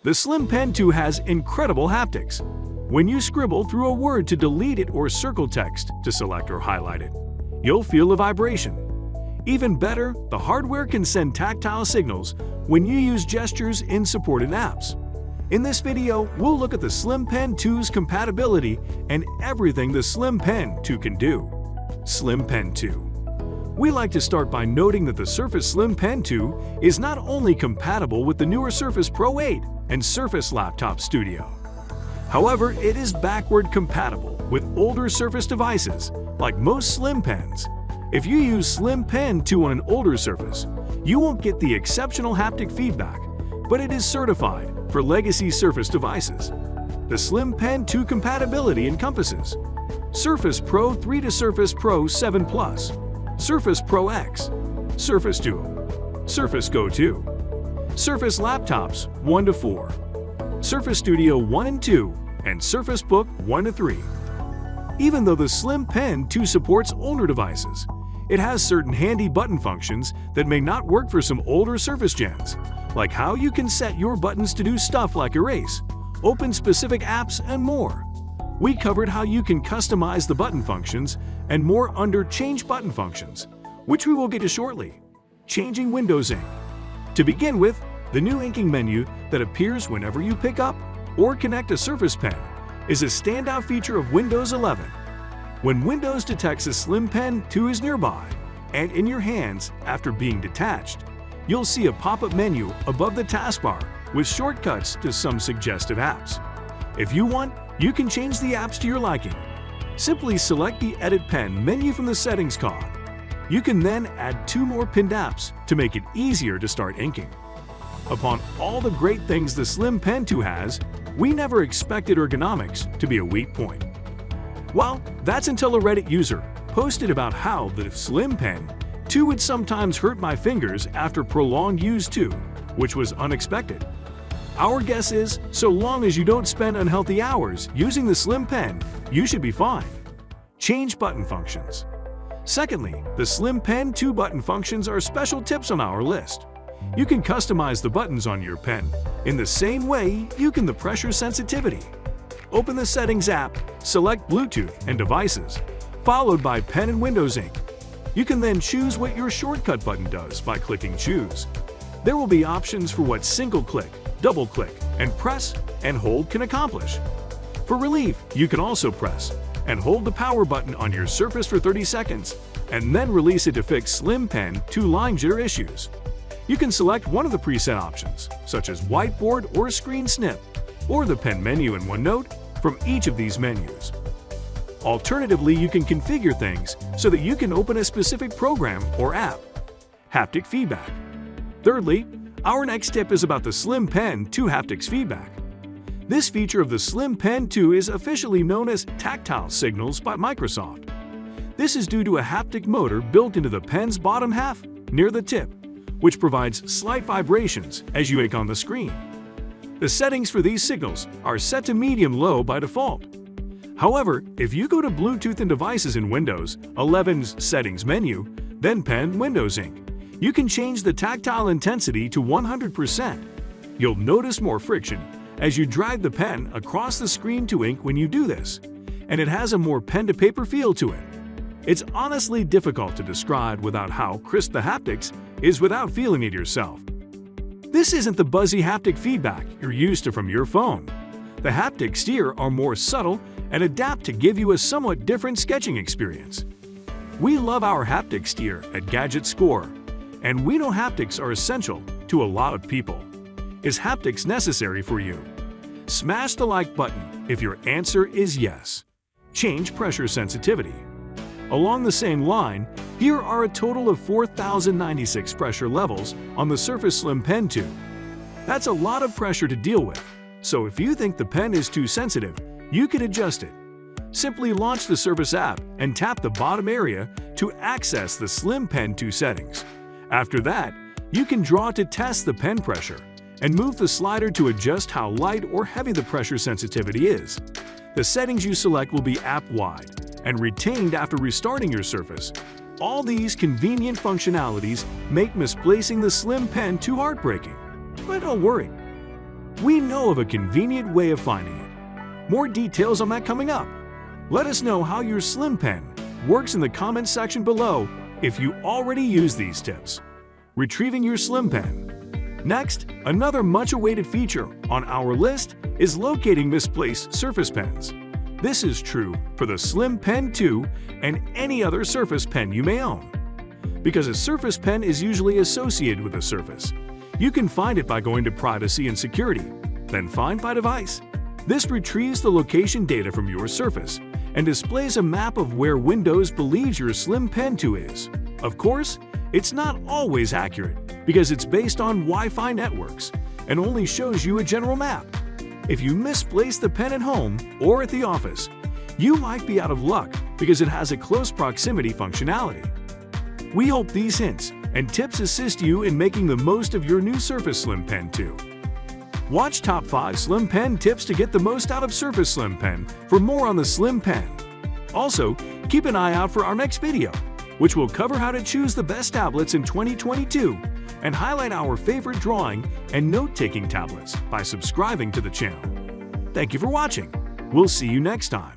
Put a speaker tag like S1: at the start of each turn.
S1: The Slim Pen 2 has incredible haptics. When you scribble through a word to delete it or circle text to select or highlight it, you'll feel a vibration. Even better, the hardware can send tactile signals when you use gestures in supported apps. In this video, we'll look at the Slim Pen 2's compatibility and everything the Slim Pen 2 can do. Slim Pen 2. We like to start by noting that the Surface Slim Pen 2 is not only compatible with the newer Surface Pro 8 and Surface Laptop Studio. However, it is backward compatible with older Surface devices, like most Slim Pens. If you use Slim Pen 2 on an older Surface, you won't get the exceptional haptic feedback, but it is certified for legacy Surface devices. The Slim Pen 2 compatibility encompasses Surface Pro 3 to Surface Pro 7 Plus, Surface Pro X, Surface Duo, Surface Go 2, Surface Laptops 1 to 4, Surface Studio 1 and 2, and Surface Book 1 to 3. Even though the Slim Pen 2 supports older devices, it has certain handy button functions that may not work for some older Surface gens, like how you can set your buttons to do stuff like erase, open specific apps, and more. We covered how you can customize the button functions and more under Change Button Functions, which we will get to shortly. Changing Windows ink. To begin with, the new inking menu that appears whenever you pick up or connect a Surface Pen is a standout feature of Windows 11. When Windows detects a Slim Pen 2 is nearby and in your hands after being detached, you'll see a pop-up menu above the taskbar with shortcuts to some suggestive apps. If you want, you can change the apps to your liking. Simply select the Edit Pen menu from the Settings cog. You can then add 2 more pinned apps to make it easier to start inking. Upon all the great things the Slim Pen 2 has, we never expected ergonomics to be a weak point. Well, that's until a Reddit user posted about how the Slim Pen 2 would sometimes hurt my fingers after prolonged use too, which was unexpected. Our guess is, so long as you don't spend unhealthy hours using the Slim Pen, you should be fine. Change button functions. Secondly, the Slim Pen 2 button functions are special tips on our list. You can customize the buttons on your pen in the same way you can the pressure sensitivity. Open the Settings app, select Bluetooth and devices, followed by Pen and Windows ink. You can then choose what your shortcut button does by clicking Choose. There will be options for what single click, double click, and press and hold can accomplish. For relief, you can also press and hold the power button on your Surface for 30 seconds and then release it to fix Slim Pen 2 line jitter issues. You can select one of the preset options, such as Whiteboard or Screen Snip, or the Pen menu in OneNote from each of these menus. Alternatively, you can configure things so that you can open a specific program or app. Haptic feedback. Thirdly, our next tip is about the Slim Pen 2 haptics feedback. This feature of the Slim Pen 2 is officially known as tactile signals by Microsoft. This is due to a haptic motor built into the pen's bottom half near the tip, which provides slight vibrations as you ink on the screen. The settings for these signals are set to medium-low by default. However, if you go to Bluetooth and devices in Windows 11's Settings menu, then Pen Windows ink, you can change the tactile intensity to 100%. You'll notice more friction as you drag the pen across the screen to ink when you do this, and it has a more pen-to-paper feel to it. It's honestly difficult to describe without how crisp the haptics is without feeling it yourself. This isn't the buzzy haptic feedback you're used to from your phone. The haptics here are more subtle and adapt to give you a somewhat different sketching experience. We love our haptics here at Gadget Score, and we know haptics are essential to a lot of people. Is haptics necessary for you? Smash the like button if your answer is yes. Change pressure sensitivity. Along the same line, here are a total of 4,096 pressure levels on the Surface Slim Pen 2. That's a lot of pressure to deal with, so if you think the pen is too sensitive, you can adjust it. Simply launch the Surface app and tap the bottom area to access the Slim Pen 2 settings. After that, you can draw to test the pen pressure and move the slider to adjust how light or heavy the pressure sensitivity is. The settings you select will be app-wide and retained after restarting your Surface. All these convenient functionalities make misplacing the Slim Pen too heartbreaking. But don't worry. we know of a convenient way of finding it. More details on that coming up. Let us know how your Slim Pen works in the comments section below if you already use these tips. Retrieving your Slim Pen. Next, another much-awaited feature on our list is locating misplaced Surface Pens. This is true for the Slim Pen 2 and any other Surface Pen you may own. Because a Surface Pen is usually associated with a Surface, you can find it by going to Privacy and Security, then Find by Device. This retrieves the location data from your Surface and displays a map of where Windows believes your Slim Pen 2 is. Of course, it's not always accurate because it's based on Wi-Fi networks and only shows you a general map. If you misplace the pen at home or at the office, you might be out of luck because it has a close proximity functionality. We hope these hints and tips assist you in making the most of your new Surface Slim Pen 2. Watch Top 5 Slim Pen Tips to get the most out of Surface Slim Pen for more on the Slim Pen. Also, keep an eye out for our next video, which will cover how to choose the best tablets in 2022 and highlight our favorite drawing and note-taking tablets by subscribing to the channel. Thank you for watching. We'll see you next time.